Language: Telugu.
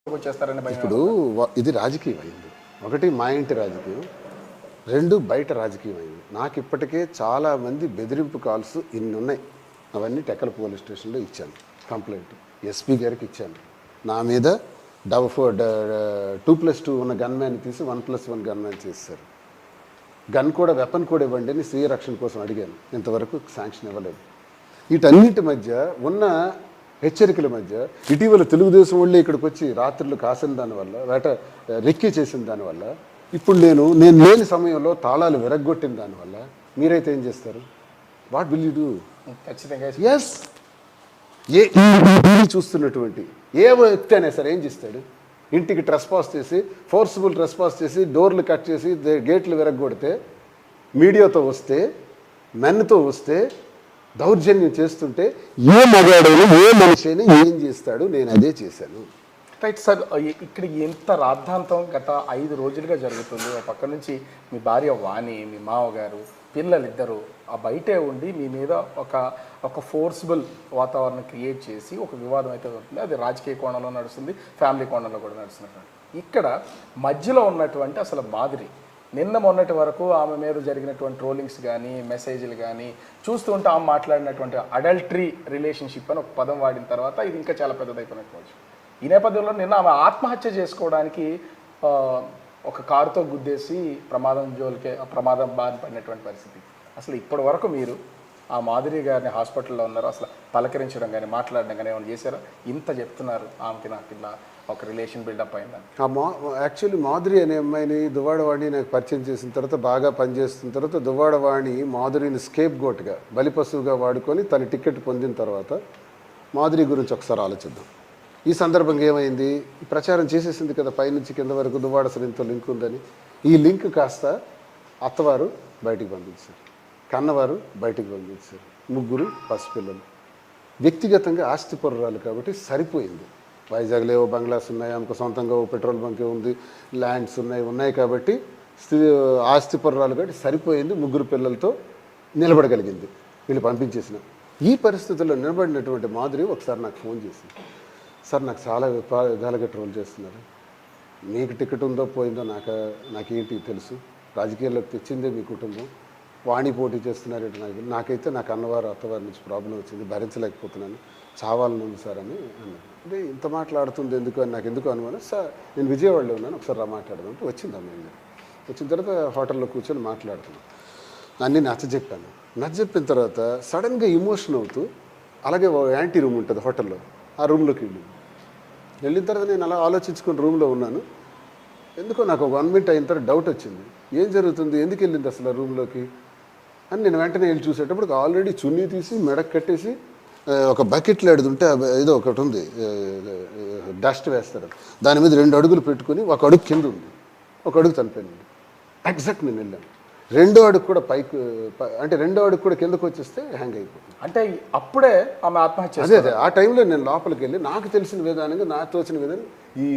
వచ్చేస్తారని భయం. ఇప్పుడు ఇది రాజకీయం అయింది. ఒకటి మా ఇంటి రాజకీయం, రెండు బయట రాజకీయం అయింది. నాకు ఇప్పటికే చాలామంది బెదిరింపు కాల్స్ ఇన్ని ఉన్నాయి. అవన్నీ టెక్కల పోలీస్ స్టేషన్లో ఇచ్చాను కంప్లైంట్, ఎస్పీ గారికి ఇచ్చాను. నా మీద 2+2 ఉన్న గన్మ్యాన్ తీసి 1+1 గన్మ్యాన్ చేశారు. గన్ కూడా వెపన్ కూడా ఇవ్వండి అని స్వీయ రక్షణ కోసం అడిగాను. ఇంతవరకు శాంక్షన్ ఇవ్వలేదు. వీటన్నిటి మధ్య ఉన్న హెచ్చరికల మధ్య ఇటీవల తెలుగుదేశం వాళ్ళే ఇక్కడికి వచ్చి రాత్రులు కాసిన దానివల్ల రెక్కి చేసిన దానివల్ల ఇప్పుడు నేను లేని సమయంలో తాళాలు విరగ్గొట్టిన దానివల్ల మీరైతే ఏం చేస్తారు? What will you do? ఖచ్చితంగా ఎస్, చూస్తున్నటువంటి ఏ వ్యక్తి అయినా సరే ఏం చేస్తాడు? ఇంటికి ట్రెస్పాస్ చేసి, ఫోర్స్ఫుల్ ట్రెస్పాస్ చేసి, డోర్లు కట్ చేసి, గేట్లు విరగ్గొడితే, మీడియాతో వస్తే, మెన్తో వస్తే, దౌర్జన్యం చేస్తుంటే ఏ మగాడైనా ఏ మనిషి అయినా ఏం చేస్తాడు? నేను అదే చేశాను. రైట్ సార్, ఇక్కడ ఎంత రాద్ధాంతం గత 5 రోజులుగా జరుగుతుంది. ఒక పక్క నుంచి మీ భార్య వాణి, మీ మామగారు, పిల్లలిద్దరూ ఆ బయటే ఉండి మీ మీద ఒక ఫోర్స్బుల్ వాతావరణం క్రియేట్ చేసి ఒక వివాదం అయితే ఉంటుంది. అది రాజకీయ కోణంలో నడుస్తుంది, ఫ్యామిలీ కోణంలో కూడా నడుస్తున్నటువంటి ఇక్కడ మధ్యలో ఉన్నటువంటి అసలు మాదిరి నిన్న మొన్నటి వరకు ఆమె మీద జరిగినటువంటి ట్రోలింగ్స్ కానీ, మెసేజ్లు కానీ చూస్తూ ఉంటే ఆమె మాట్లాడినటువంటి అడల్టరీ రిలేషన్షిప్ అని ఒక పదం వాడిన తర్వాత ఇది ఇంకా చాలా పెద్దదైపోయినట్టు. ఈ నేపథ్యంలో నిన్న ఆమె ఆత్మహత్య చేసుకోవడానికి ఒక కారుతో గుద్దేసి ప్రమాదం బారిన పడినటువంటి పరిస్థితి. అసలు ఇప్పటి వరకు మీరు ఆ మాధురి గారిని హాస్పిటల్లో ఉన్నారు, అసలు పలకరించడం కానీ మాట్లాడడం కానీ ఏమైనా చేశారా? ఇంత చెప్తున్నారు ఆమెకి నాకు ఇలా ఒక రిలేషన్ బిల్డప్ అయిందని. యాక్చువల్లీ మాధురి అనే అమ్మాయిని దువ్వాడవాణి నాకు పరిచయం చేసిన తర్వాత, బాగా పనిచేస్తున్న తర్వాత, దువ్వాడవాణి మాధురిని స్కేప్ గోట్గా, బలిపశువుగా వాడుకొని తన టికెట్ పొందిన తర్వాత మాధురి గురించి ఒకసారి ఆలోచిద్దాం. ఈ సందర్భంగా ఏమైంది? ప్రచారం చేసేసింది కదా పైనుంచి కింద వరకు దువ్వాడ సరింతో లింక్ ఉందని. ఈ లింక్ కాస్త అత్తవారు బయటికి పంపించారు, కన్నవారు బయటికి పంపించారు. 3 పసిపిల్లలు. వ్యక్తిగతంగా ఆస్తిపరురాలు కాబట్టి సరిపోయింది. వైజాగ్లో ఏవో బంగ్లాస్ ఉన్నాయి, ఆమెకు సొంతంగా ఓ పెట్రోల్ బంక్ ఉంది, ల్యాండ్స్ ఉన్నాయి కాబట్టి ఆస్తిపరురాలు కాబట్టి సరిపోయింది. 3 పిల్లలతో నిలబడగలిగింది. వీళ్ళు పంపించేసిన ఈ పరిస్థితుల్లో నిలబడినటువంటి మాధురి ఒకసారి నాకు ఫోన్ చేసింది. సార్, నాకు చాలా విధాలుగా ట్రోల్ చేస్తున్నారు. మీకు టికెట్ ఉందో పోయిందో నాకేంటి తెలుసు, రాజకీయాల్లోకి తెచ్చిందే మీ కుటుంబం, వాణి పోటీ చేస్తున్నారంటే నాకైతే నాకు అన్నవారు అత్తవారి నుంచి ప్రాబ్లం వచ్చింది, భరించలేకపోతున్నాను, చావాలని ఉంది సార్ అని అన్నారు. అంటే ఇంత మాట్లాడుతుంది ఎందుకు అని నాకు ఎందుకు అనుమానం. సార్, నేను విజయవాడలో ఉన్నాను, ఒకసారి మాట్లాడదాం అంటే వచ్చింది అమ్మాయి. వచ్చిన తర్వాత హోటల్లో కూర్చొని మాట్లాడుతున్నాను. అన్నీ నచ్చజెప్పిన తర్వాత సడన్గా ఇమోషన్ అవుతూ, అలాగే యాంటీ రూమ్ ఉంటుంది హోటల్లో, ఆ రూమ్లోకి వెళ్ళిన తర్వాత నేను అలా ఆలోచించుకుని రూమ్లో ఉన్నాను. ఎందుకో నాకు ఒక 1 మినిట్ అయిన తర్వాత డౌట్ వచ్చింది. ఏం జరుగుతుంది, ఎందుకు వెళ్ళింది అసలు ఆ రూమ్లోకి అని నేను వెంటనే వెళ్ళి చూసేటప్పుడు ఆల్రెడీ చున్నీ తీసి మెడకు కట్టేసి ఒక బకెట్లో ఎడుతుంటే ఏదో ఒకటి ఉంది, డస్ట్ వేస్తారు, దాని మీద 2 అడుగులు పెట్టుకుని 1 అడుగు కింద ఉంది, 1 అడుగు చనిపోయింది. ఎగ్జాక్ట్ నేను వెళ్ళాను. 2వ అడుగు కూడా పైకి, అంటే 2వ అడుగు కూడా కిందకు వచ్చేస్తే హ్యాంగ్ అయిపోతుంది. అంటే అప్పుడే ఆమె ఆత్మహత్య. అదే ఆ టైంలో నేను లోపలికి వెళ్ళి నాకు తెలిసిన విధానంగా, నాకు తోచిన విధానం ఈ